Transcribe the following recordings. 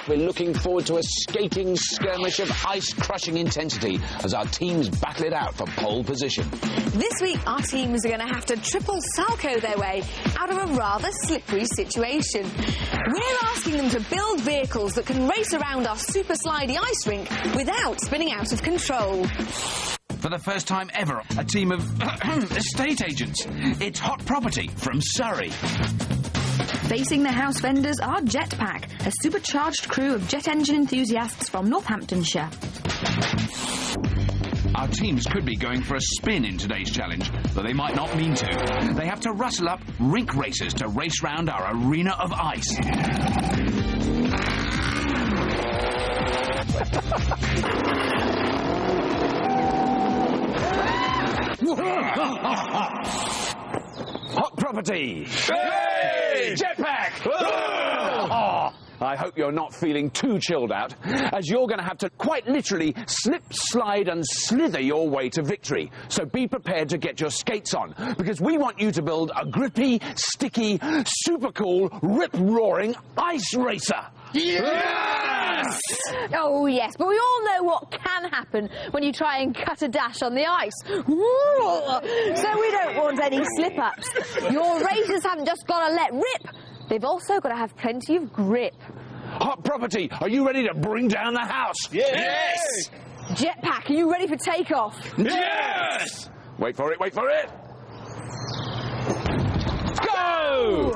we're looking forward to a skating skirmish of ice-crushing intensity as our teams battle it out for pole position. This week, our teams are going to have to triple Salco their way out of a rather slippery situation. We're asking them to build vehicles that can race around our super slidey ice rink without spinning out of control. For the first time ever, a team of estate agents. It's Hot Property from Surrey. Facing their house vendors are Jetpack, a supercharged crew of jet engine enthusiasts from Northamptonshire. Our teams could be going for a spin in today's challenge, but they might not mean to. They have to rustle up rink racers to race round our arena of ice. Hot Property! Hey! Jetpack! I hope you're not feeling too chilled out, as you're going to have to quite literally slip, slide and slither your way to victory. So be prepared to get your skates on, because we want you to build a grippy, sticky, super cool, rip-roaring ice racer. Yes! Oh, yes, but we all know what can happen when you try and cut a dash on the ice. So we don't want any slip-ups. Your racers haven't just got to let rip. They've also got to have plenty of grip. Hot Property, are you ready to bring down the house? Yes! Jetpack, are you ready for takeoff? Yes! Wait for it, wait for it. Go!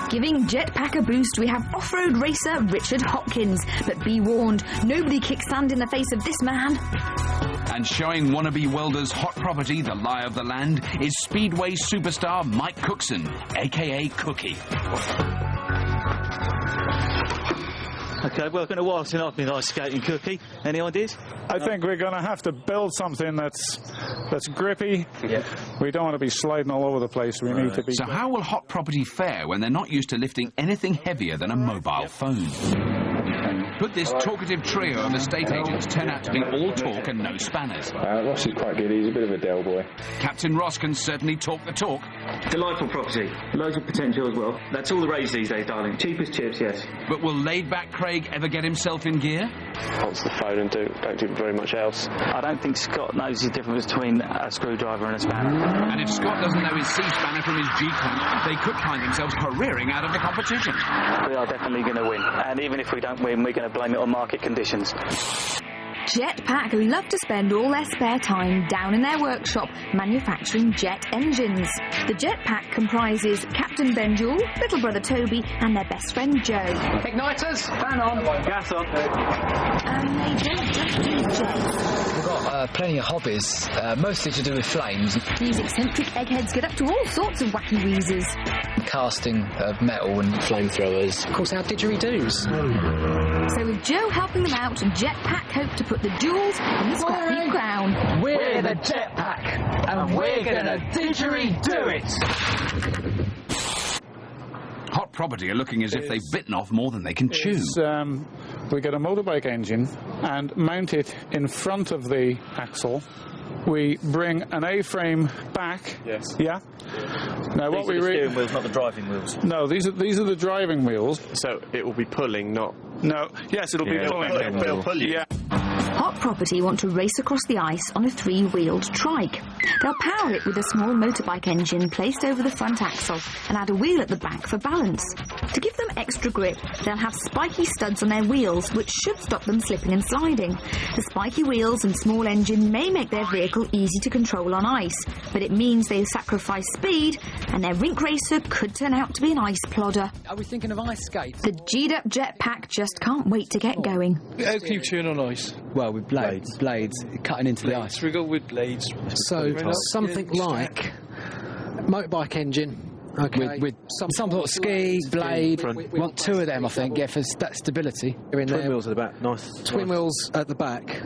Giving Jetpack a boost, we have off-road racer Richard Hopkins. But be warned, nobody kicks sand in the face of this man. And showing wannabe welders Hot Property the lie of the land is Speedway superstar Mike Cookson, a.k.a. Cookie. OK, well, been a while since I've been ice skating, Cookie. Any ideas? I think we're going to have to build something that's grippy. Yeah. We don't want to be sliding all over the place. We need to be... So how will Hot Property fare when they're not used to lifting anything heavier than a mobile phone? Could this talkative trio of estate agents turn out to be all talk and no spanners? Ross is quite good. He's a bit of a Dell boy. Captain Ross can certainly talk the talk. Delightful property. Loads of potential as well. That's all the rage these days, darling. Cheap as chips, yes. But will laid-back Craig ever get himself in gear? Answer the phone and don't do very much else. I don't think Scott knows the difference between a screwdriver and a spanner. And if Scott doesn't know his C-spanner from his G-clamp, they could find themselves careering out of the competition. We are definitely going to win. And even if we don't win, we're going to blame it on market conditions. Jetpack love to spend all their spare time down in their workshop manufacturing jet engines. The Jetpack comprises Captain Ben Jewell, little brother Toby and their best friend Joe. Igniters, fan on, gas on. And they don't just do jets. We've got plenty of hobbies, mostly to do with flames. These eccentric eggheads get up to all sorts of wacky wheezes. Casting of metal and flamethrowers. Of course, our didgeridoos. So with Joe helping them out, Jetpack hope to put the jewels in the Scrapheap crown. We're the Jetpack, and we're gonna didgeridoo it. Hot Property are looking as if they've bitten off more than they can chew. We get a motorbike engine and mount it in front of the axle. We bring an A-frame back. Yes. Yeah. Now what we steering wheels, not the driving wheels. No, these are the driving wheels. So it will be pulling, not... No. Yes, it'll be pulling. It'll pull you. Yeah. Hot Property want to race across the ice on a 3-wheeled trike. They'll power it with a small motorbike engine placed over the front axle and add a wheel at the back for balance. To give them extra grip, they'll have spiky studs on their wheels, which should stop them slipping and sliding. The spiky wheels and small engine may make their vehicle easy to control on ice, but it means they sacrifice speed, and their rink racer could turn out to be an ice plodder. Are we thinking of ice skates? The G'd-up Jetpack just can't wait to get going. How can you turn on ice? Well, with blades cutting into the ice. We go with blades. So, something like motorbike engine. Okay. With some sort of ski, blade. We want 2 of them, I think, for that stability. Twin wheels at the back, nice. Twin wheels at the back.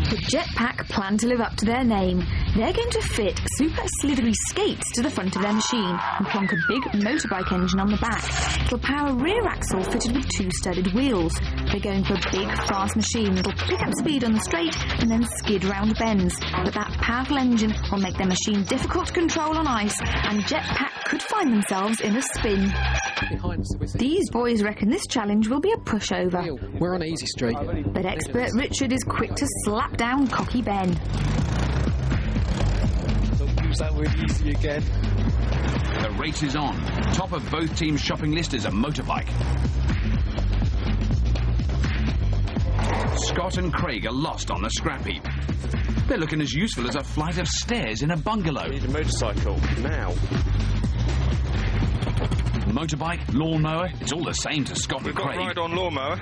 The Jetpack plan to live up to their name. They're going to fit super slithery skates to the front of their machine and plonk a big motorbike engine on the back. It'll power a rear axle fitted with 2 studded wheels. They're going for a big, fast machine that'll pick up speed on the straight and then skid round bends. But that powerful engine will make their machine difficult to control on ice, and Jetpack could find themselves in a spin. behind us. These boys reckon this challenge will be a pushover. We're on easy street. But expert Richard is quick to slap down cocky Ben. Don't use that word easy again. The race is on. Top of both teams' shopping list is a motorbike. Scott and Craig are lost on the scrap heap. They're looking as useful as a flight of stairs in a bungalow. Need a motorcycle now. Motorbike, lawnmower, it's all the same to Scott and Craig. Ride-on lawnmower.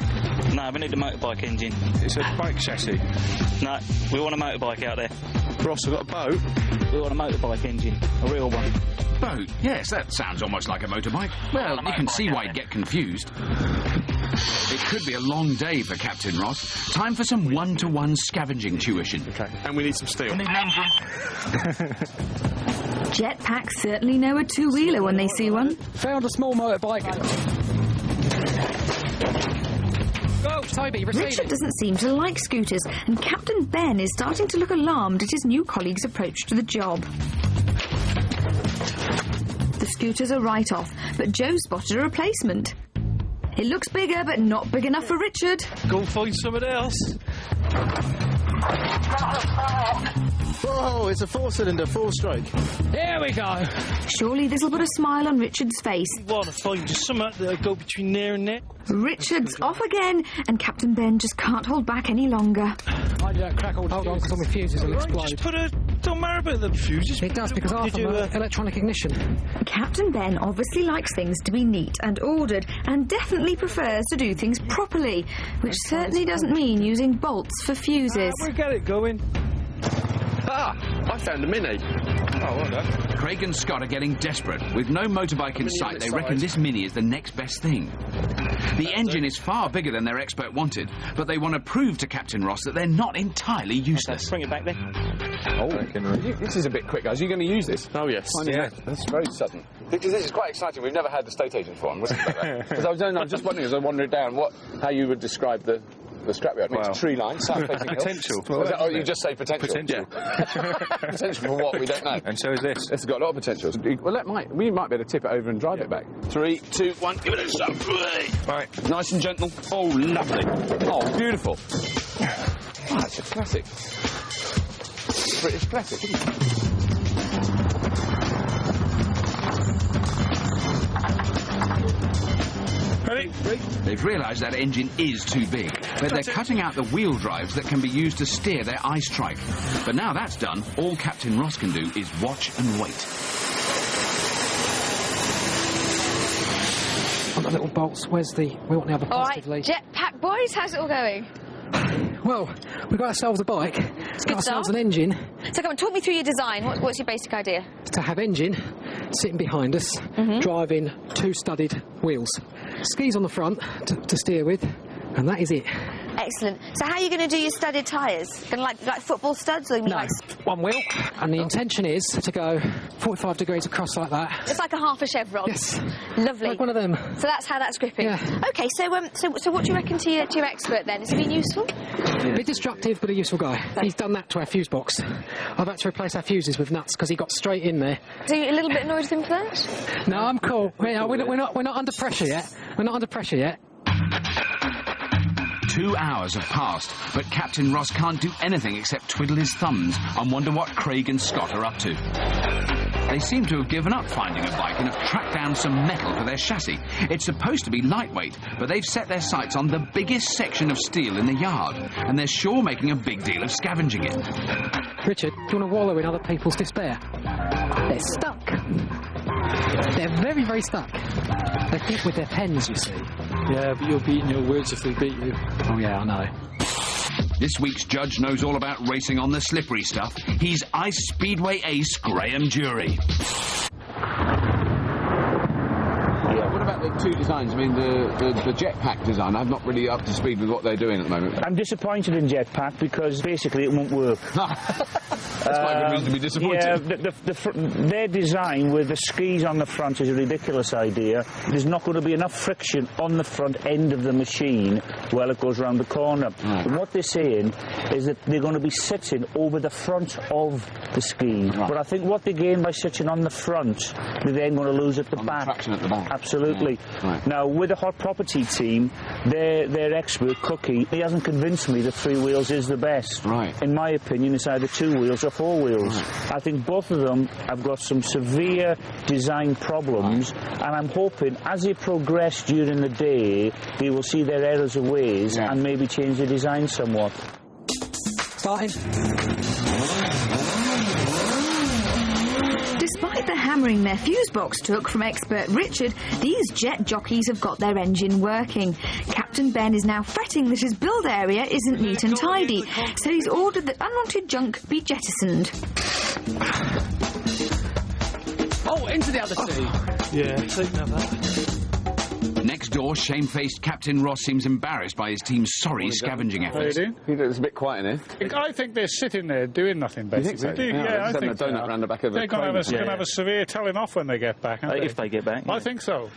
No, we need a motorbike engine. It's a bike chassis. No, we want a motorbike out there. Ross, we've got a boat. We want a motorbike engine, a real one. Boat? Yes, that sounds almost like a motorbike. Well, you can see why he'd get confused. It could be a long day for Captain Ross. Time for some one-to-one scavenging tuition. Okay, and we need some steel. We need an engine. Jetpacks certainly know a two-wheeler when they see one. Found a small motorbike. Go, Toby, receive Richard it. doesn't seem to like scooters, and Captain Ben is starting to look alarmed at his new colleague's approach to the job. The scooters are right off, but Joe spotted a replacement. It looks bigger, but not big enough for Richard. Go and find someone else. Whoa, it's a 4-cylinder, 4-stroke. Here we go. Surely this'll put a smile on Richard's face. I want to find just something that'll go between there and there. Richard's off again, and Captain Ben just can't hold back any longer. I don't crack all. Hold on, because all my fuses will explode. Just put a... Don't matter about the fuses. It does, because half of them are electronic ignition. Captain Ben obviously likes things to be neat and ordered, and definitely prefers to do things properly, which certainly doesn't mean using bolts for fuses. We'll get it going. Ah, I found a Mini. Oh, well done. Craig and Scott are getting desperate. With no motorbike in sight, they reckon this Mini is the next best thing. The engine is far bigger than their expert wanted, but they want to prove to Captain Ross that they're not entirely useless. Bring it back there. Oh, this is a bit quick, guys. Are you going to use this? Oh, yes. Yeah, that's very sudden. Because this is quite exciting. We've never had the estate agent for. Because I was just wondering, as I wandered down, how you would describe the scrapyard. I mean, it's tree line, south-facing hill. Potential. Oh, you just say potential. Potential. Yeah. Potential for what? We don't know. And so is this. It's got a lot of potential. Well, we might be able to tip it over and drive it back. 3, 2, 1, give it a shove. Right. Nice and gentle. Oh, lovely. Oh, beautiful. Oh, that's a classic. British classic, isn't it? Ready? They've realised that engine is too big, but they're cutting out the wheel drives that can be used to steer their ice trike. But now that's done, all Captain Ross can do is watch and wait. On the little bolts, we want the other All right, positive lead. jetpack boys, how's it all going? Well, we've got ourselves a bike, got ourselves an engine. So come on, talk me through your design. What's your basic idea? To have engine sitting behind us, driving 2 studded wheels. Skis on the front to steer with, and that is it. Excellent. So how are you going to do your studded tyres? Going to like football studs? Or No, one wheel. And the intention is to go 45 degrees across like that. It's like a half a chevron. Yes. Lovely. Like one of them. So that's how that's gripping. Yeah. Okay, so what do you reckon to your expert then? Has he been useful? A bit destructive, but a useful guy. He's done that to our fuse box. I've had to replace our fuses with nuts because he got straight in there. So you're a little bit annoyed with him for that? No, I'm cool. We're not under pressure yet. We're not under pressure yet. 2 hours have passed, but Captain Ross can't do anything except twiddle his thumbs and wonder what Craig and Scott are up to. They seem to have given up finding a bike and have tracked down some metal for their chassis. It's supposed to be lightweight, but they've set their sights on the biggest section of steel in the yard, and they're sure making a big deal of scavenging it. Richard, do you want to wallow in other people's despair? They're stuck. They're very, very stuck. They think with their pens, you see. Yeah, but you're beating your words if they beat you. Oh, yeah, I know. This week's judge knows all about racing on the slippery stuff. He's Ice Speedway ace Graham Jury. What about the 2 designs? I mean, the jetpack design. I'm not really up to speed with what they're doing at the moment. I'm disappointed in jetpack because basically it won't work. That's quite a good reason to be disappointed. Yeah, their design with the skis on the front is a ridiculous idea. There's not going to be enough friction on the front end of the machine while it goes round the corner. And what they're saying is that they're going to be sitting over the front of the ski. Right. But I think what they gain by sitting on the front, they're then going to lose at the back. The traction at the back. Absolutely. Right. Now, with the Hot Property team, their expert, Cookie, he hasn't convinced me that 3 wheels is the best. Right. In my opinion, it's either 2 wheels or 4 wheels. Right. I think both of them have got some severe design problems, and I'm hoping as they progress during the day, they will see their errors of ways and maybe change the design somewhat. Starting. Despite the hammering their fuse box took from expert Richard, these jet jockeys have got their engine working. Captain Ben is now fretting that his build area isn't neat and tidy, so he's ordered that unwanted junk be jettisoned. Oh, into the other two. Yeah, take that. Next door, shamefaced Captain Ross seems embarrassed by his team's sorry scavenging efforts. It's a bit quiet in here. I think they're sitting there doing nothing, basically. You think so? Yeah, I think a donut round the back of the They're going to have a severe telling off when they get back, aren't they? If they get back. I think so.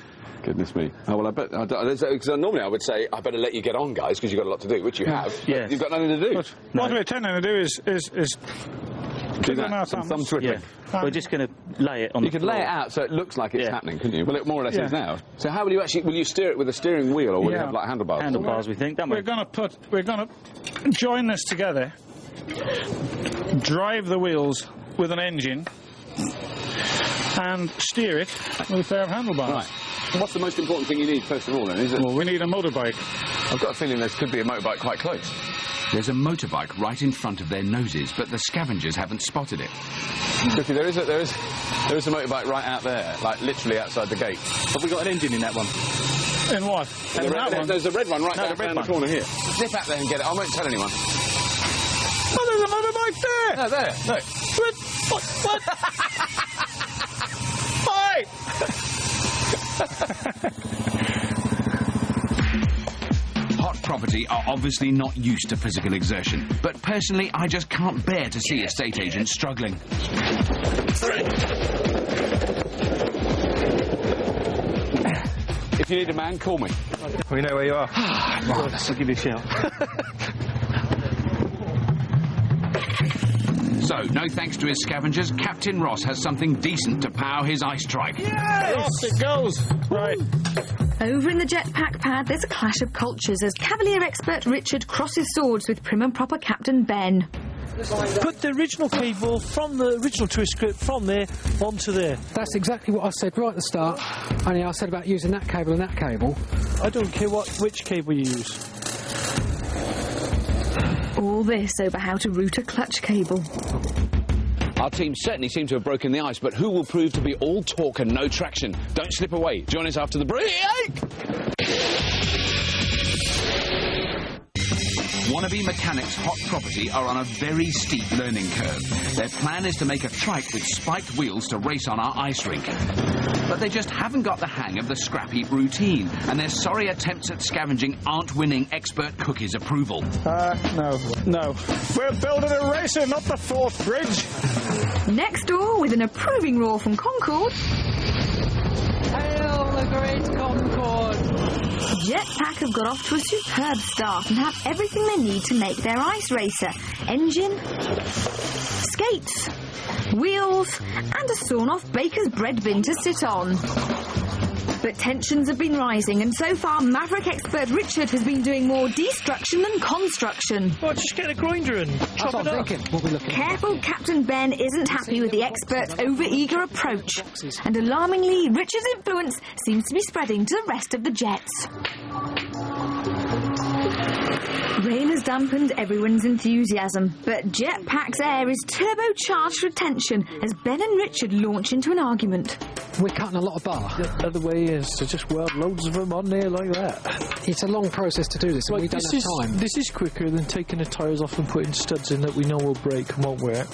Goodness me. Oh, well, I bet... Because normally I would say, I better let you get on, guys, because you've got a lot to do, which you have. Yeah. You've got nothing to do. But what we're tending to do is do that, some thumb twiddling. Yeah. We're just going to lay it on the You could floor. lay it out so it looks like it's happening, couldn't you? Well, it more or less is now. So how will you actually... Will you steer it with a steering wheel, or will you have, like, handlebars? Handlebars, we think, don't we? We're going to join this together, drive the wheels with an engine, and steer it with a pair of handlebars. Right. What's the most important thing you need, first of all, then? Is it... Well, we need a motorbike. I've got a feeling there could be a motorbike quite close. There's a motorbike right in front of their noses, but the scavengers haven't spotted it. Cookie, there is a motorbike right out there, like literally outside the gate. Have we got an engine in that one? In what? In that one? There's a red one right down the corner here. Zip out there and get it. I won't tell anyone. Oh, there's a motorbike there! No, there. Look. What? Hi! Hot Property are obviously not used to physical exertion, but personally I just can't bear to see estate agents struggling. If you need a man, call me. We know where you are. I'll give you a shout. So, no thanks to his scavengers, Captain Ross has something decent to power his ice trike. Yes! Off it goes! Right. Over in the jetpack pad, there's a clash of cultures as Cavalier expert Richard crosses swords with prim and proper Captain Ben. Put the original cable from the original twist script from there onto there. That's exactly what I said right at the start. Only I said about using that cable and that cable. I don't care which cable you use. All this over how to route a clutch cable. Our team certainly seem to have broken the ice, but who will prove to be all talk and no traction? Don't slip away. Join us after the break. Wannabe mechanics Hot Property are on a very steep learning curve. Their plan is to make a trike with spiked wheels to race on our ice rink. But they just haven't got the hang of the Scrapheap routine, and their sorry attempts at scavenging aren't winning expert Cookie's approval. No. We're building a racer, not the Forth Bridge. Next door, with an approving roar from Concord. Hail the great Concord! Jetpack have got off to a superb start and have everything they need to make their ice racer. Engine, skates, wheels, and a sawn-off baker's bread bin to sit on. But tensions have been rising, and so far Maverick expert Richard has been doing more destruction than construction. Oh, just get a grinder and chop it up. We'll be looking. Careful Captain Ben isn't happy with the expert's over-eager approach, and alarmingly, Richard's influence seems to be spreading to the rest of the jets. Rain has dampened everyone's enthusiasm, but Jetpack's air is turbocharged for attention as Ben and Richard launch into an argument. We're cutting a lot of bar. The other way is to just weld loads of them on there like that. It's a long process to do this, and we don't have time. This is quicker than taking the tyres off and putting studs in that we know will break and won't work.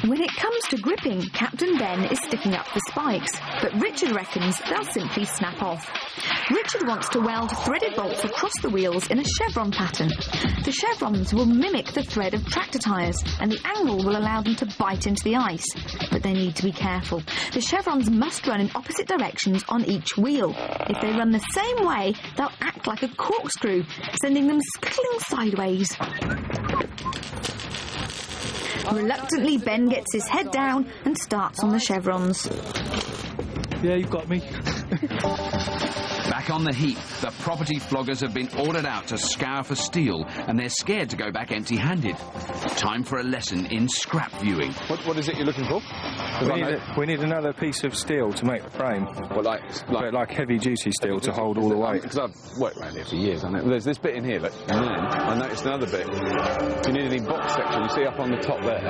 When it comes to gripping, Captain Ben is sticking up for spikes, but Richard reckons they'll simply snap off. Richard wants to weld threaded bolts across the wheels in a chevron pattern. The chevrons will mimic the thread of tractor tyres, and the angle will allow them to bite into the ice. But they need to be careful. The chevrons must run in opposite directions on each wheel. If they run the same way, they'll act like a corkscrew, sending them scuttling sideways. Reluctantly, Ben gets his head down and starts on the chevrons. Yeah, you've got me. Back on the heap, the property floggers have been ordered out to scour for steel, and they're scared to go back empty-handed. Time for a lesson in scrap viewing. What is it you're looking for? We need another piece of steel to make the frame. Well, like heavy-duty steel to hold all the weight. Because I've worked around here for years, I know. There's this bit in here, look. And then I noticed another bit. If you need any box section, you see up on the top there.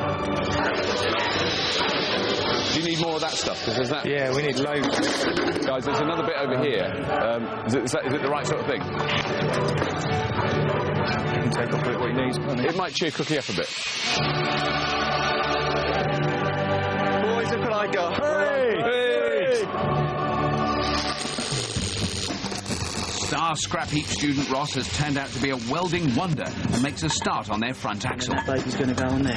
Do you need more of that stuff? Because there's that. Yeah, we need loads. Guys, there's another bit over here. Is it the right sort of thing? You can take off what he needs. It might cheer Cookie up a bit. Boys, look what I got. Hey! Star Scrapheap student Ross has turned out to be a welding wonder and makes a start on their front axle. That baby's going to go on there.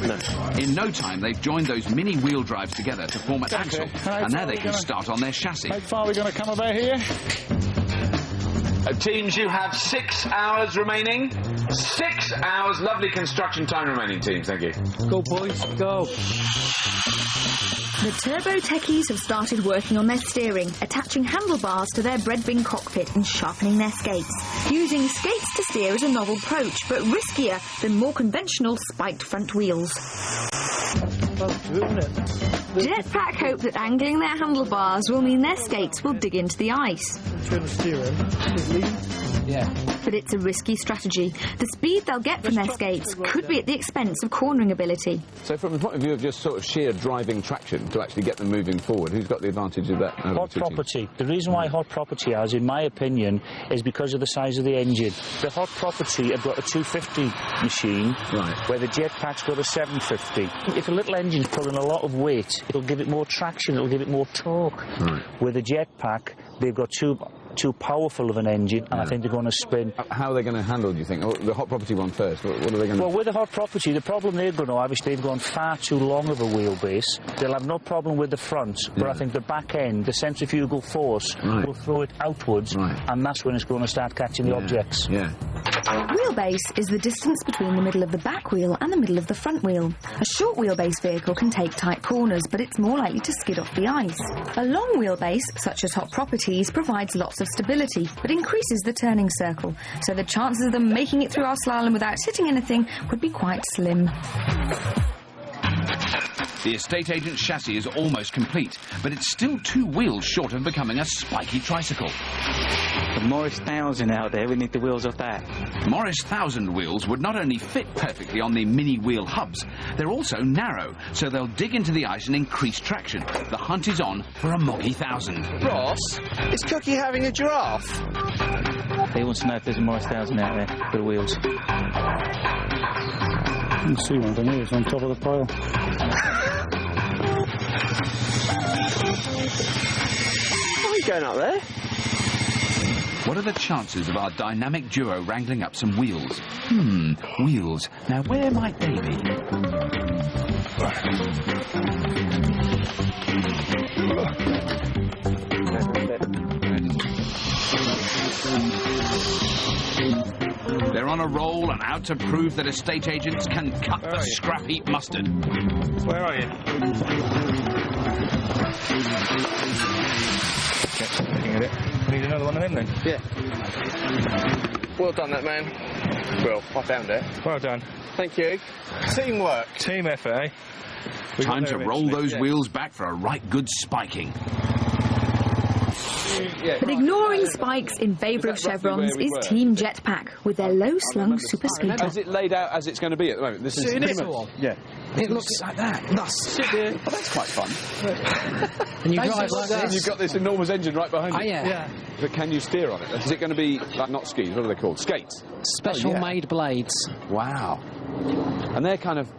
Look. In no time, they've joined those mini wheel drives together to form an axle, and now they can start on their chassis. How far are we going to come about here? Teams, you have 6 hours remaining. 6 hours. Lovely construction time remaining, teams. Thank you. Go, boys, go. The turbo techies have started working on their steering, attaching handlebars to their bread bin cockpit and sharpening their skates. Using skates to steer is a novel approach, but riskier than more conventional spiked front wheels. Jetpack hope that angling their handlebars will mean their skates will dig into the ice. Yeah. But it's a risky strategy. The speed they'll get from their skates could be at the expense of cornering ability. So from the point of view of just sort of sheer driving traction to actually get them moving forward, who's got the advantage of that? Hot property. The reason why hot property has, in my opinion, is because of the size of the engine. The hot property have got a 250 machine, right, where the jetpack's got a 750. If a little engine's pulling a lot of weight, it'll give it more traction, it'll give it more torque. Right. With the jetpack, they've got too powerful of an engine, and I think they're going to spin. How are they going to handle, do you think? The hot property one first. What are they going to... Well, with the hot property, the problem they're going to have is they've gone far too long of a wheelbase. They'll have no problem with the front, but I think the back end, the centrifugal force, will throw it outwards, and that's when it's going to start catching the objects. Yeah. Wheelbase is the distance between the middle of the back wheel and the middle of the front wheel. A short wheelbase vehicle can take tight corners, but it's more likely to skid off the ice. A long wheelbase, such as hot properties, provides lots of stability, but increases the turning circle, so the chances of them making it through our slalom without hitting anything would be quite slim. The estate agent's chassis is almost complete, but it's still 2 wheels short of becoming a spiky tricycle. The Morris 1000 out there, we need the wheels off that. Morris 1000 wheels would not only fit perfectly on the mini wheel hubs, they're also narrow, so they'll dig into the ice and increase traction. The hunt is on for a Moggy 1000. Ross, is Cookie having a giraffe? He wants to know if there's a Morris 1000 out there for the wheels. You can see one, don't you? It's on top of the pile. Are we going up there? What are the chances of our dynamic duo wrangling up some wheels? Wheels. Now, where might they be? They're on a roll and out to prove that estate agents can cut the Scrapheap mustard. Where are you? Looking at it. Need another one of them then? Yeah. Well done, that man. Well, I found it. Well done. Thank you. Teamwork. Team effort, eh? Time to roll those wheels back for a right good spiking. But ignoring spikes in favour of chevrons is Team Jetpack with their low-slung super scooter. Is it laid out as it's going to be at the moment? This is Yeah. It looks like that. Thus. Sit there. Oh, that's quite fun. And you drive like And this. you've got this enormous engine right behind you. Oh, yeah. But can you steer on it? Is it going to be, like, not skis, what are they called? Skates? Special made blades. Wow. And they're kind of...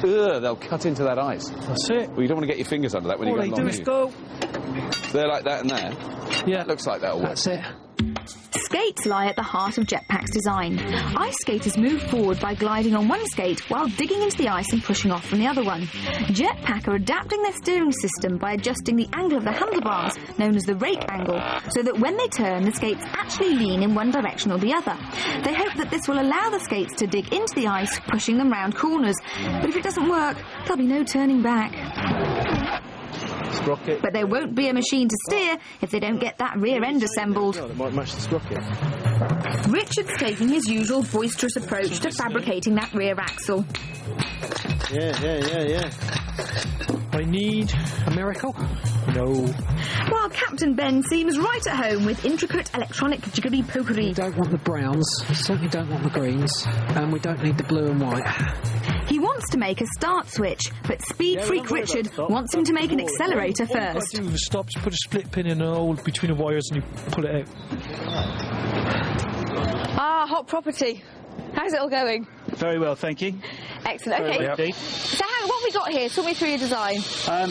they'll cut into that ice. That's it. Well, you don't want to get your fingers under that when All you they go do along. is go. So they're like that and there. Yeah. It looks like that'll work. That's it. Skates lie at the heart of Jetpack's design. Ice skaters move forward by gliding on one skate while digging into the ice and pushing off from the other one. Jetpack are adapting their steering system by adjusting the angle of the handlebars, known as the rake angle, so that when they turn, the skates actually lean in one direction or the other. They hope that this will allow the skates to dig into the ice, pushing them round corners. But if it doesn't work, there'll be no turning back. sprocket. But there won't be a machine to steer if they don't get that rear end assembled. It might match the sprocket. Richard's taking his usual boisterous approach to fabricating that rear axle. Yeah. I need a miracle. No. While Captain Ben seems right at home with intricate electronic jiggery-pokery. We don't want the browns, we certainly don't want the greens, and we don't need the blue and white. He wants to make a start switch, but speed freak Richard wants him to make an accelerator All first. you do is stop, put a split pin in a hole between the wires and you pull it out. Ah, hot property. How's it all going? Very well, thank you. Excellent. Okay. So what have we got here? Talk me through your design.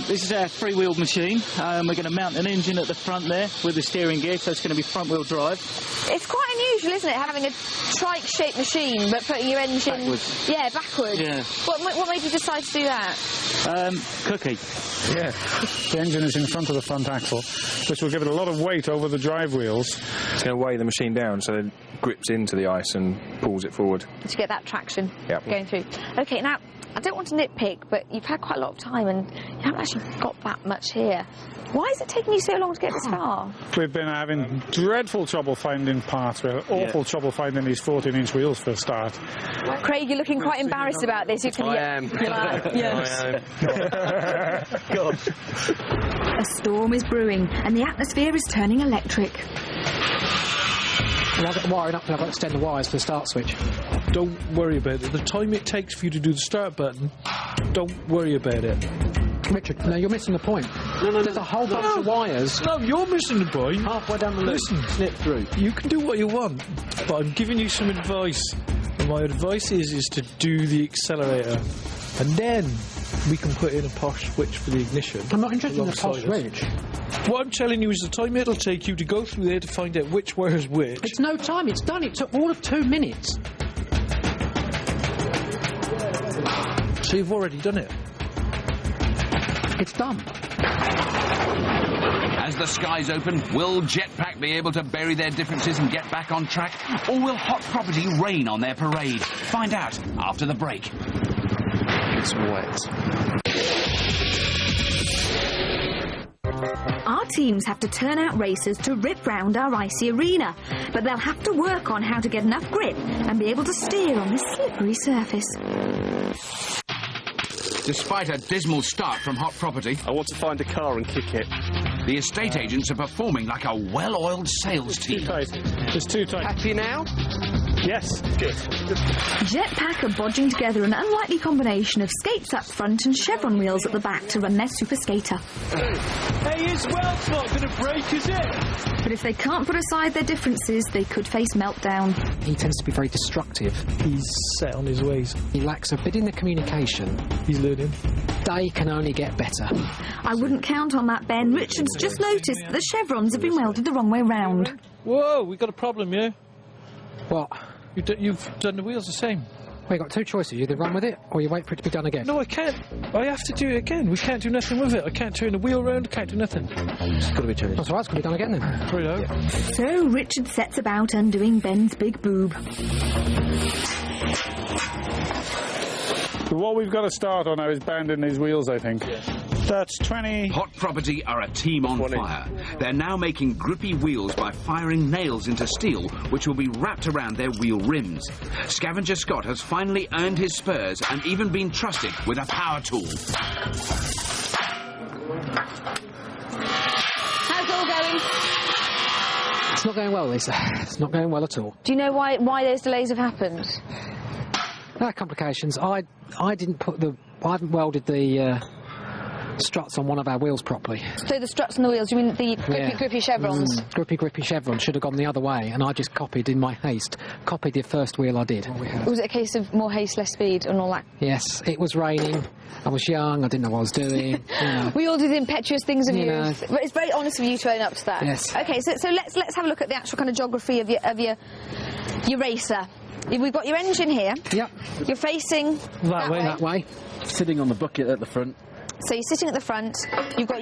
This is our three-wheeled machine. We're going to mount an engine at the front there with the steering gear, so it's going to be front-wheel drive. It's quite unusual, isn't it, having a trike-shaped machine, but putting your engine... Backwards. Yeah, backwards. Yeah. What made you decide to do that? Cookie. Yeah. The engine is in front of the front axle, which will give it a lot of weight over the drive wheels. It's going to weigh the machine down so it grips into the ice and pulls it forward. To get that traction Yep. going through. OK, now, I don't want to nitpick, but you've had quite a lot of time and you haven't actually got that much here. Why is it taking you so long to get this far? We've been having dreadful trouble finding parts. We're awful trouble finding these 14-inch wheels for a start. Craig, you're looking quite embarrassed about this. I am. Yes. God. A storm is brewing and the atmosphere is turning electric. Well, I've got the wiring up and I've got to extend the wires for the start switch. Don't worry about it. The time it takes for you to do the start button, don't worry about it. Richard, no, you're missing the point. There's a whole bunch of wires. No, you're missing the point. Halfway down the loop. Listen, snip through. You can do what you want, but I'm giving you some advice. And my advice is to do the accelerator. And then we can put in a posh switch for the ignition. I'm not interested in a posh switch. What I'm telling you is the time it'll take you to go through there to find out which wire's which. It's no time, it's done. It took all of 2 minutes. So you've already done it? It's done. As the skies open, will Jetpack be able to bury their differences and get back on track? Or will Hot Property rain on their parade? Find out after the break. It's wet. Our teams have to turn out racers to rip round our icy arena, but they'll have to work on how to get enough grip and be able to steer on this slippery surface. Despite a dismal start from Hot Property, I want to find a car and kick it. the estate agents are performing like a well-oiled sales team. Too tight. It's too tight. Happy now? Yes. Good. Jetpack are bodging together an unlikely combination of skates up front and chevron wheels at the back to run their super skater. Hey, his welt's not going to break, is it? But if they can't put aside their differences, they could face meltdown. He tends to be very destructive. He's set on his ways. He lacks a bit in the communication. He's learning. They can only get better. I wouldn't count on that, Ben. Richard's just noticed that the chevrons have been welded the wrong way round. Whoa, we got a problem, yeah? What? You've done the wheels the same. Well, you've got two choices. You either run with it, or you wait for it to be done again. No, I can't. I have to do it again. We can't do nothing with it. I can't turn the wheel around. Can't do nothing. It's got to be changed. That's all right. It's got to be done again, then. Right. So Richard sets about undoing Ben's big boob. So what we've got to start on now is banding these wheels, I think. That's 20... Hot Property are a team on fire. They're now making grippy wheels by firing nails into steel, which will be wrapped around their wheel rims. Scavenger Scott has finally earned his spurs and even been trusted with a power tool. How's it all going? It's not going well, Lisa. It's not going well at all. Do you know why those delays have happened? No complications. I haven't welded the struts on one of our wheels properly. So the struts and the wheels, you mean the grippy chevrons? Grippy chevrons should have gone the other way, and I just copied in my haste. Copied the first wheel I did. Was it a case of more haste, less speed and all that? Yes, it was raining. I was young, I didn't know what I was doing. You know. We all do the impetuous things of You know. youth. But it's very honest of you to own up to that. Yes. OK, so let's have a look at the actual kind of geography of your racer. We've got your engine here. Yep. You're facing that way. Sitting on the bucket at the front. So you're sitting at the front. You've got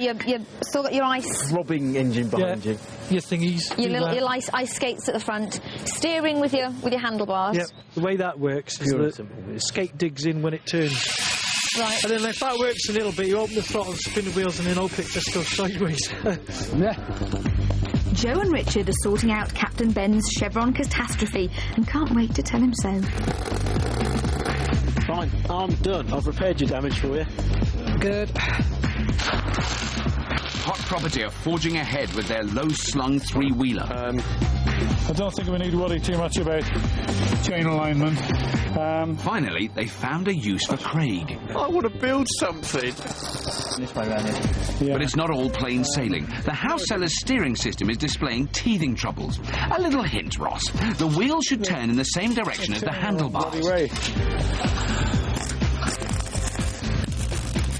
still got your ice. Robbing engine behind you. Your thingies. Your ice skates at the front. Steering with your handlebars. Yep. The way that works is the skate digs in when it turns. Right. And then if that works a little bit, you open the throttle, spin the wheels, and then I'll pick just go sideways. Yeah. Joe and Richard are sorting out Captain Ben's chevron catastrophe and can't wait to tell him so. Fine, I'm done. I've repaired your damage for you. Good. Hot Property are forging ahead with their low-slung three-wheeler. I don't think we need to worry too much about chain alignment. Finally, they found a use for Craig. I want to build something. This way round here. Yeah. But it's not all plain sailing. The house seller's steering system is displaying teething troubles. A little hint, Ross. The wheel should turn in the same direction as the handlebars.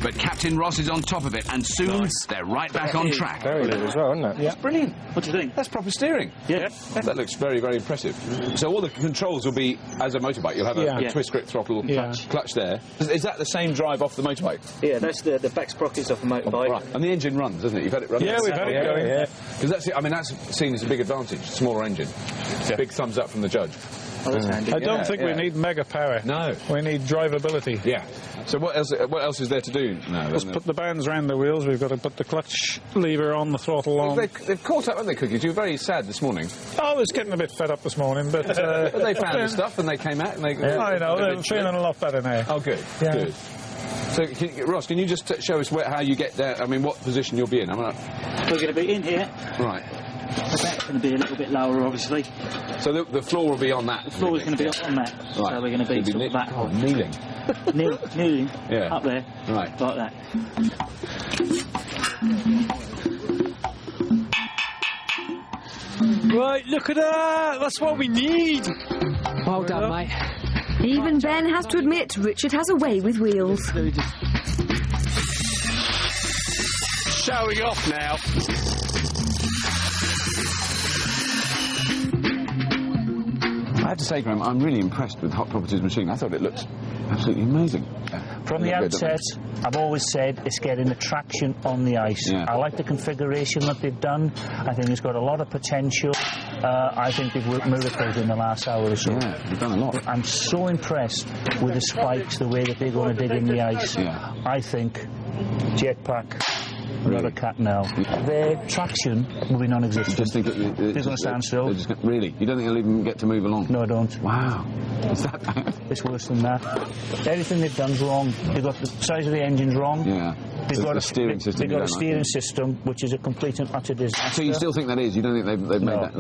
But Captain Ross is on top of it, and soon they're right back on track. Very good as well, isn't it? Yeah. Brilliant. What do you think? That's proper steering. Yeah. That looks very, very impressive. So all the controls will be, as a motorbike, you'll have a twist grip throttle, clutch there. Is that the same drive off the motorbike? Yeah, that's the back sprockets off the motorbike. Right. And the engine runs, doesn't it? You've had it running? Yeah, we've had it going. Yeah. Because that's it. I mean, that's seen as a big advantage. Smaller engine. Big thumbs up from the judge. Oh, that's handy. I don't think we need mega power. No. We need drivability. Yeah. So what else is there to do now? Just put the bands round the wheels. We've got to put the clutch lever on, the throttle on. They've caught up, haven't they, Cookies? You were very sad this morning. I was getting a bit fed up this morning, but... but they found the stuff and they came out and they... I know, they're feeling a lot better now. Oh, good. Yeah. Good. So, Ross, can you just show us how you get there? I mean, what position you'll be in? We're going to be in here. Right. The back's going to be a little bit lower, obviously. So the floor will be on that? The floor is going to be on that. Right. So we're going to be sort of back. Oh, kneeling. Kneeling. Yeah. Up there. Right. Like that. Right, look at that! That's what we need! Well done, mate. Even Ben has to admit Richard has a way with wheels. Showing off now. I have to say, Graham, I'm really impressed with Hot Properties machine. I thought it looked absolutely amazing. From the outset, I've always said it's getting the traction on the ice. Yeah. I like the configuration that they've done. I think it's got a lot of potential. I think they've worked miracles in the last hour or so. Yeah, they've done a lot. I'm so impressed with the spikes, the way that they're going to dig in the ice. Yeah. I think Jetpack, not a cat now. Their traction will be non-existent. Just think that they're going to stand still. Really? You don't think they'll even get to move along? No, I don't. Wow. Is that bad? It's worse than that. Everything they've done's wrong. They've got the size of the engines wrong. Yeah. They've got a steering system. They've got a steering system which is a complete and utter disaster. So you still think that is? You don't think they've made that?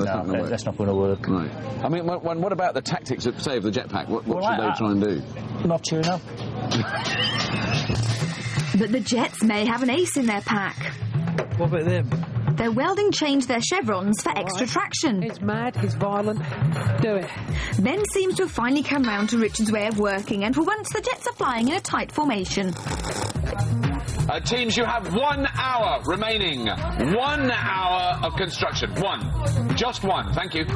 That's not going to work. Right. I mean, what about the tactics of, say, of the jetpack? What should they try and do? Not tune up. But the Jets may have an ace in their pack. What about them? Their welding changed their chevrons for extra traction. It's mad, it's violent. Do it. Ben seems to have finally come round to Richard's way of working, and for once the Jets are flying in a tight formation. Teams, you have 1 hour remaining. 1 hour of construction. One. Just one. Thank you. No!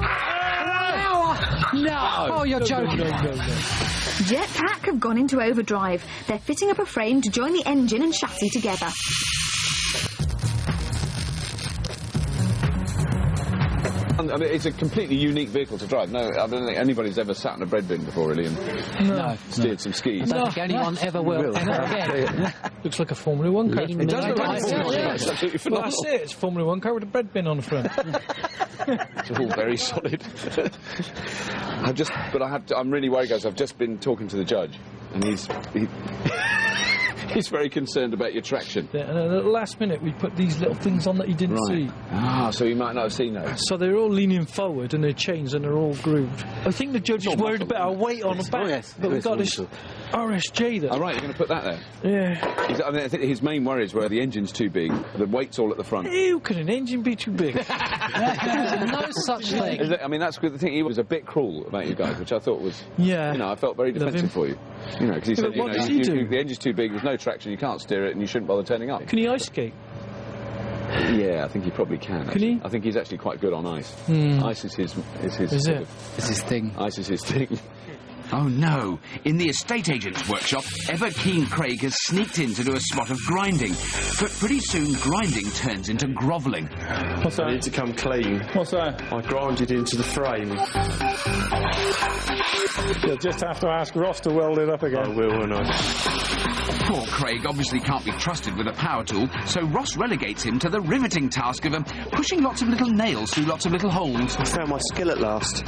Oh, you're joking. Jetpack have gone into overdrive. They're fitting up a frame to join the engine and chassis together. I mean, it's a completely unique vehicle to drive. No, I don't think anybody's ever sat in a bread bin before, really, and steered some skis. I don't think anyone ever will. Ever again. Looks like a Formula 1 car. It does look like a Formula 1 car. It's absolutely Well, phenomenal. that's it. It's a Formula 1 car with a bread bin on the front. It's all very solid. I'm really worried, guys. I've just been talking to the judge, and he's very concerned about your traction. Yeah, and at the last minute, we put these little things on that he didn't see. Ah, so he might not have seen those. So they're all leaning forward and they're changed and they're all grooved. I think the judge is worried about our weight on the back. But we've got this RSJ there. Oh, right, you're going to put that there? Yeah. I think his main worry is where the engine's too big, the weight's all at the front. Ew, can an engine be too big? There's no such thing. I mean, that's good. The thing, he was a bit cruel about you guys, which I thought was... Yeah. You know, I felt very defensive for you. You know, because he said, what does he do? The engine's too big, there's no traction, you can't steer it, and you shouldn't bother turning up. Can he ice skate? Yeah, I think he probably can. Can he? I think he's actually quite good on ice. Ice is his It's his thing. Ice is his thing. Oh no! In the estate agent's workshop, ever-keen Craig has sneaked in to do a spot of grinding. But pretty soon, grinding turns into grovelling. What's that? I need to come clean. What's that? I grinded into the frame. You'll just have to ask Ross to weld it up again. I will, won't I? Poor Craig obviously can't be trusted with a power tool, so Ross relegates him to the riveting task of pushing lots of little nails through lots of little holes. I found my skill at last.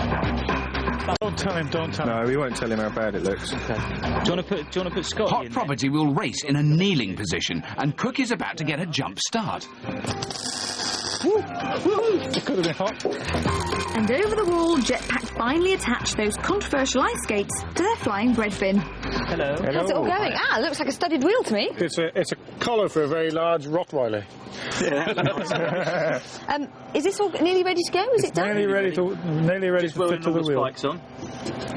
Don't tell him, don't tell him. No, we won't tell him how bad it looks. Okay. Do you want to put Scotty Hot in Property will race in a kneeling position, and Cook is about to get a jump start. It could have been hot. And over the wall, Jetpack finally attached those controversial ice skates to their flying bread bin. Hello. How's it all going? Ah, it looks like a studded wheel to me. It's a collar for a very large Rottweiler. Is this all nearly ready to go? Is it done? Nearly ready to fit to the wheel. Spikes on.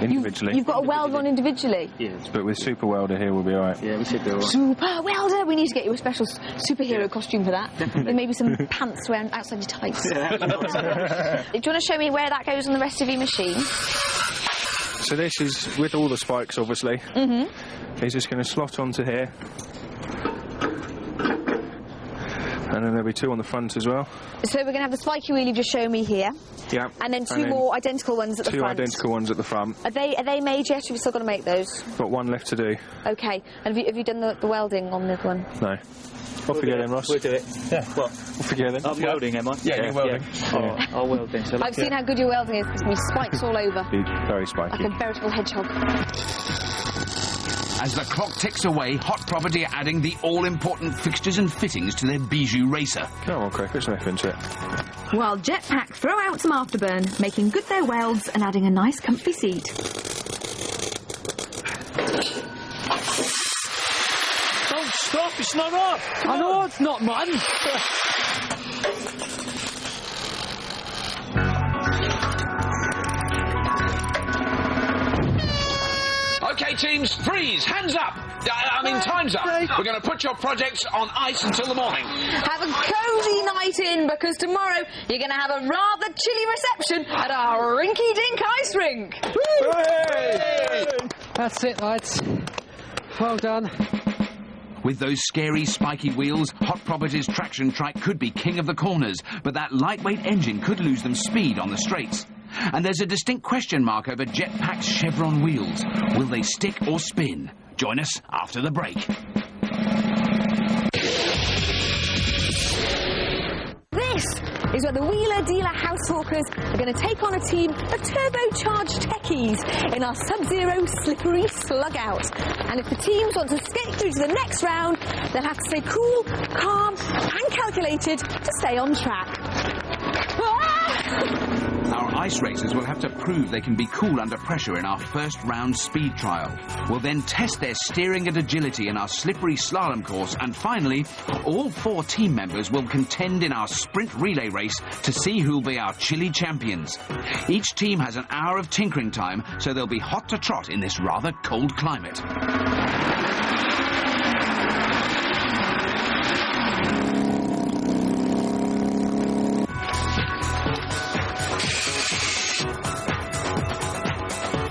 Individually. You've got to weld one individually. Yes. But with Super Welder here, we'll be alright. Yeah, we should be alright. Super welder. We need to get you a special superhero costume for that. Then maybe some pants to wear outside your tights. Do you want to show me where that goes on the rest of your machine? So this is with all the spikes, obviously. Mm-hmm. He's just going to slot onto here. And then there'll be two on the front as well. So we're going to have the spiky wheel you've just shown me here. Yeah. And then two more identical ones at the front. Two identical ones at the front. Are they made yet, or have you still got to make those? Got one left to do. Okay. And have you done the welding on the other one? No. Off we go then, Ross. We'll do it. Yeah. What? Off we go then. I'm welding, am I? Yeah, you're welding. Yeah. I'll weld then. So I've seen how good your welding is. There's going to be spikes all over. Very spiky. Like a veritable hedgehog. As the clock ticks away, Hot Property are adding the all-important fixtures and fittings to their bijou racer. Come on, Craig, put some effort into it. While Jetpack throw out some afterburn, making good their welds and adding a nice comfy seat. Don't stop, it's not off. I know it's not, man. OK, teams, freeze, hands up. Time's up. We're going to put your projects on ice until the morning. Have a cosy night in, because tomorrow you're going to have a rather chilly reception at our rinky-dink ice rink. Hooray! That's it, lads. Well done. With those scary, spiky wheels, Hot Property's traction trike could be king of the corners, but that lightweight engine could lose them speed on the straights. And there's a distinct question mark over Jetpack's chevron wheels. Will they stick or spin? Join us after the break. This is where the Wheeler Dealer Househawkers are going to take on a team of turbocharged techies in our Sub-Zero slippery slug out. And if the teams want to skate through to the next round, they'll have to stay cool, calm and calculated to stay on track. Our ice racers will have to prove they can be cool under pressure in our first round speed trial. We'll then test their steering and agility in our slippery slalom course, and finally, all 4 team members will contend in our sprint relay race to see who'll be our chilly champions. Each team has an hour of tinkering time, so they'll be hot to trot in this rather cold climate.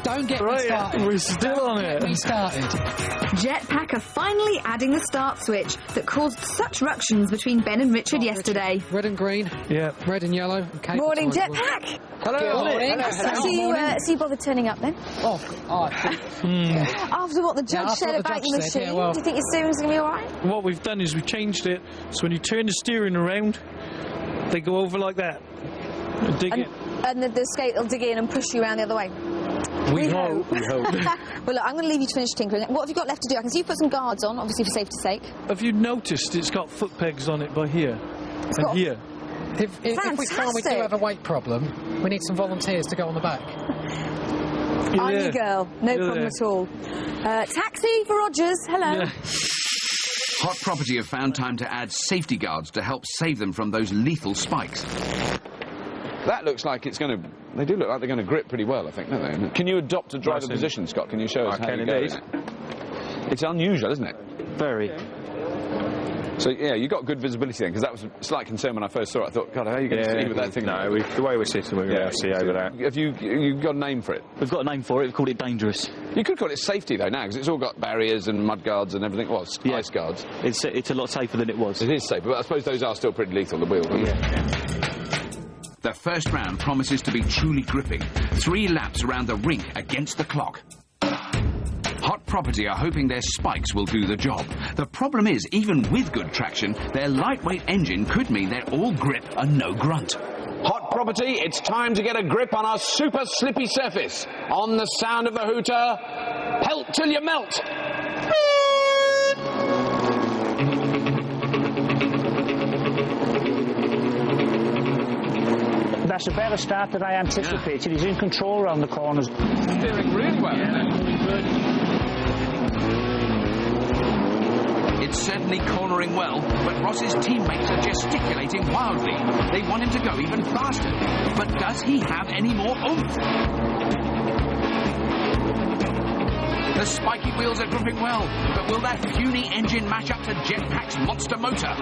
Don't get me started. We're still on it. We started. Jetpack are finally adding the start switch that caused such ructions between Ben and Richard yesterday. Red and green. Yeah. Red and yellow. Okay, Morning, Jetpack. Hello. Morning. So you bothered turning up then? After what the judge said about your machine, do you think your steering's going to be all right? What we've done is we've changed it, so when you turn the steering around, they go over like that. And the skate will dig in and push you around the other way. We hope. Well, look, I'm going to leave you to finish tinkering. What have you got left to do? I can see you've put some guards on, obviously for safety's sake. Have you noticed it's got foot pegs on it by here? Here. If we find we do have a weight problem, we need some volunteers to go on the back. I'm your girl. No problem at all. Taxi for Rogers. Hello. Yeah. Hot Property have found time to add safety guards to help save them from those lethal spikes. That looks like it's going to... They do look like they're going to grip pretty well, I think, don't they? Can you adopt a driver position, Scott? Can you show us how you go? It's unusual, isn't it? Very. So, yeah, you got good visibility then, because that was a slight concern when I first saw it. I thought, God, how are you going to see with that thing? No, the way we're sitting, we're going to see over that. Have you got a name for it? We've got a name for it. We've called it Dangerous. You could call it safety, though, now, because it's all got barriers and mud guards and everything. Well, ice guards. It's a lot safer than it was. It is safer, but I suppose those are still pretty lethal, the wheels. The first round promises to be truly gripping. 3 laps around the rink against the clock. Hot Property are hoping their spikes will do the job. The problem is, even with good traction, their lightweight engine could mean they're all grip and no grunt. Hot Property, it's time to get a grip on our super slippy surface. On the sound of the hooter, pelt till you melt. That's a better start than I anticipated. He's in control around the corners. Steering really well. It's certainly cornering well, but Ross's teammates are gesticulating wildly. They want him to go even faster. But does he have any more oomph? The spiky wheels are gripping well, but will that puny engine match up to Jetpack's monster motor?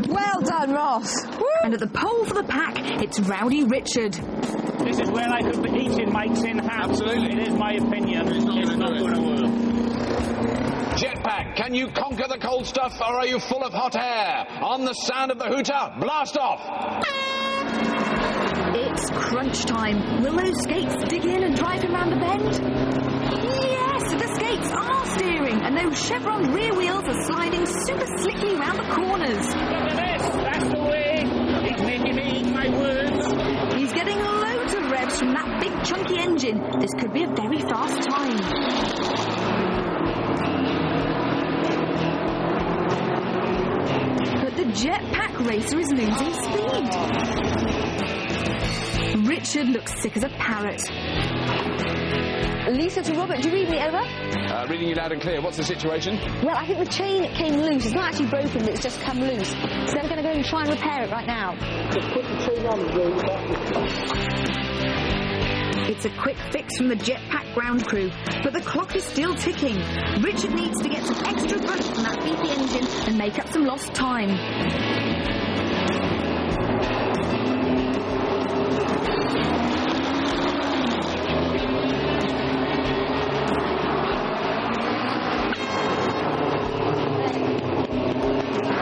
Well done, Ross. Woo! And at the pole for the pack, it's Rowdy Richard. This is where I could be eating my tin hat. Absolutely. It is my opinion. It's not going to work. Jetpack, can you conquer the cold stuff, or are you full of hot air? On the sound of the hooter, blast off! It's crunch time. Will those skates dig in and drive him round the bend? Yes, the skates are steering, and those chevron rear wheels are sliding super slickly round the corners. Look at this. That's the way. He's making me eat my words. He's getting loads of revs from that big chunky engine. This could be a very fast time. But the Jetpack racer is losing speed. Richard looks sick as a parrot. Lisa to Robert, do you read me over? Reading you loud and clear. What's the situation? Well, I think the chain came loose. It's not actually broken, but it's just come loose. So they're going to go and try and repair it right now. Just put the chain on and roll it back. It's a quick fix from the Jetpack ground crew, but the clock is still ticking. Richard needs to get some extra grunt from that beefy engine and make up some lost time.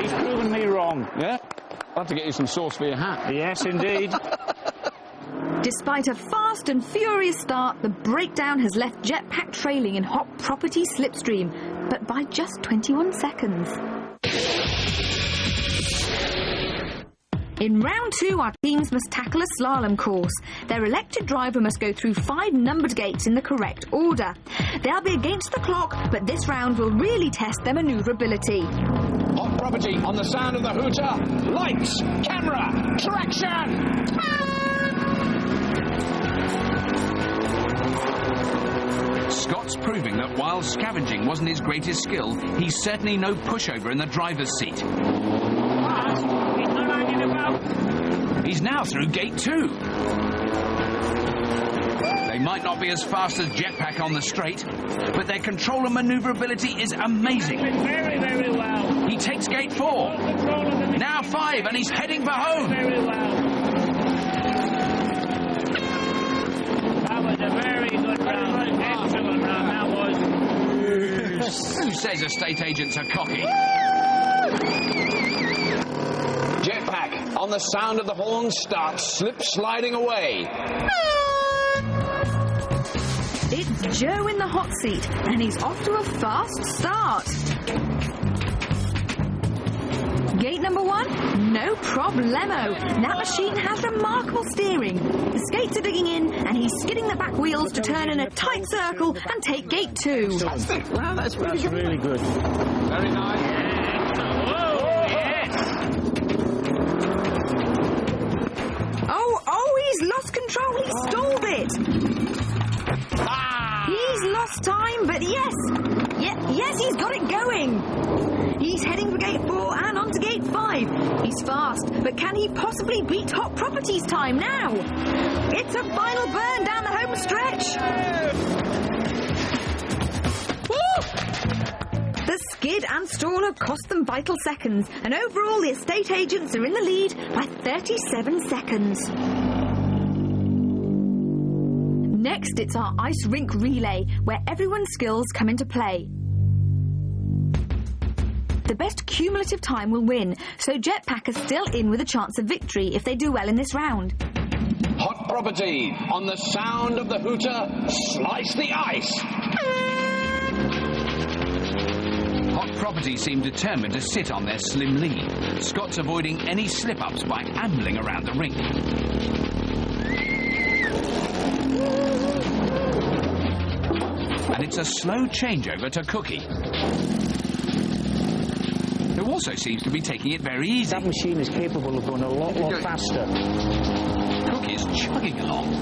He's proven me wrong. Yeah? I'll have to get you some sauce for your hat. Yes, indeed. Despite a fast and furious start, the breakdown has left Jetpack trailing in Hot Property slipstream, but by just 21 seconds. In round 2, our teams must tackle a slalom course. Their elected driver must go through 5 numbered gates in the correct order. They'll be against the clock, but this round will really test their manoeuvrability. Hot Property, on the sound of the hooter, lights, camera, traction! Scott's proving that while scavenging wasn't his greatest skill, he's certainly no pushover in the driver's seat. He's now through gate 2. They might not be as fast as Jetpack on the straight, but their control and manoeuvrability is amazing. Very, very well. He takes gate 4. Now 5, and he's heading for home. Very well. That was a very good round. Excellent round, that was. Who says estate agents are cocky? Jetpack, on the sound of the horn, starts slip-sliding away. It's Joe in the hot seat, and he's off to a fast start. Gate number 1, no problemo. That machine has remarkable steering. The skates are digging in, and he's skidding the back wheels to turn in a tight circle and take gate 2. Wow, that's really good. Very nice. Oh, he's lost control. He stalled it. He's lost time, but yes, he's got it going. He's heading for gate 4 and on to gate 5. He's fast, but can he possibly beat Hot Property's time now? It's a final burn down the home stretch. The skid and stall have cost them vital seconds, and overall the estate agents are in the lead by 37 seconds. Next, it's our ice rink relay, where everyone's skills come into play. The best cumulative time will win, so Jetpack are still in with a chance of victory if they do well in this round. Hot Property, on the sound of the hooter, slice the ice. Hot Property seem determined to sit on their slim lead. Scott's avoiding any slip-ups by ambling around the rink. And it's a slow changeover to Cookie, who also seems to be taking it very easy. That machine is capable of going a lot faster. Cookie's chugging along.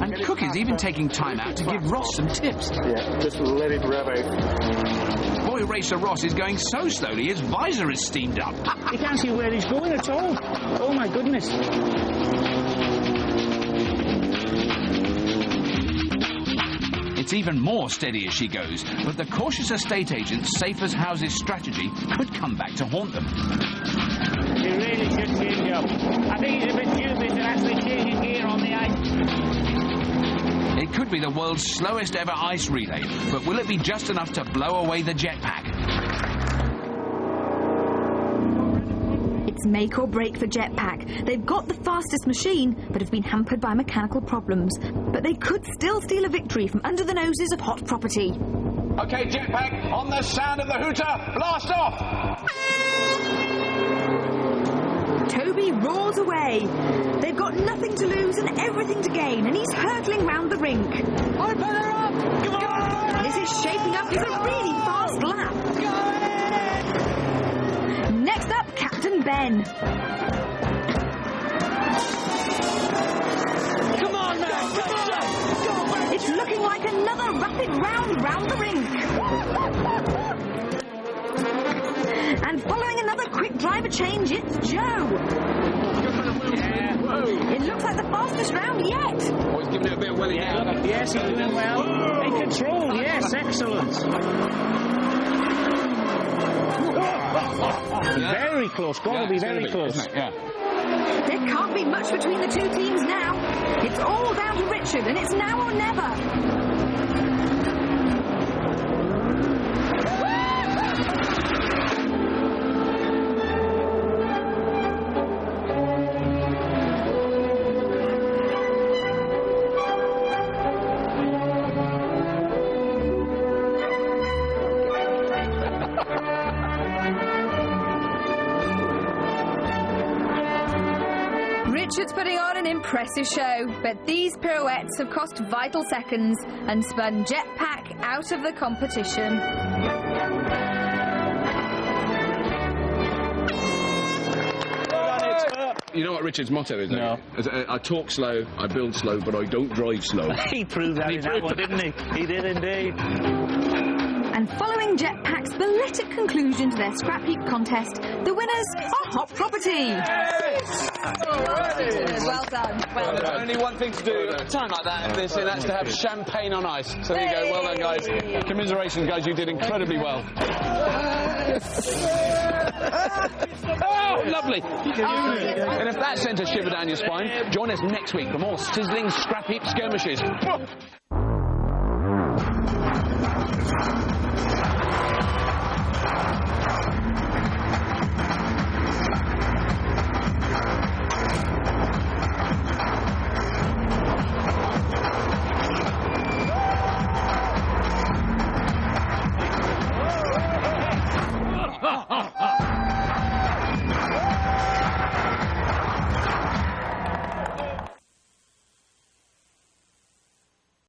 And Cookie's even taking time out to give Ross some tips. Yeah, just let it rev out. Boy Racer Ross is going so slowly his visor is steamed up. You can't see where he's going at all. Oh my goodness. It's even more steady as she goes, but the cautious estate agent's safe as houses strategy could come back to haunt them. He really should change up. I think he's a bit stupid to actually changing gear on the ice. It could be the world's slowest ever ice relay, but will it be just enough to blow away the jetpack? It's make or break for Jetpack. They've got the fastest machine, but have been hampered by mechanical problems. But they could still steal a victory from under the noses of Hot Property. OK, Jetpack, on the sound of the hooter, blast off! Toby roars away. They've got nothing to lose and everything to gain, and he's hurtling round the rink. Open her up! Come on! This is shaping up as a really fast lap. Next up, Captain Ben. Come on, man! Come on! It's looking like another rapid round the rink. And following another quick driver change, it's Joe. It looks like the fastest round yet. Oh, he's giving it a bit of willy out. Yes, he's doing well. In control, yes, excellent. Very close, got to be very close. Yeah. There can't be much between the two teams now. It's all down to Richard, and it's now or never. Richard's putting on an impressive show, but these pirouettes have cost vital seconds and spun Jetpack out of the competition. You know what Richard's motto is, No. I talk slow, I build slow, but I don't drive slow. He proved that in that one, didn't he? He did indeed. And following Jetpack's balletic conclusion to their Scrapheap contest, the winners are Hot Property. Yes! Well done. Well done. Only one thing to do at a time like that, and that's to have champagne on ice. So there you go. Well done, guys. Commiserations, guys. You did incredibly well. Oh, lovely. And if that sent a shiver down your spine, join us next week for more sizzling Scrapheap skirmishes.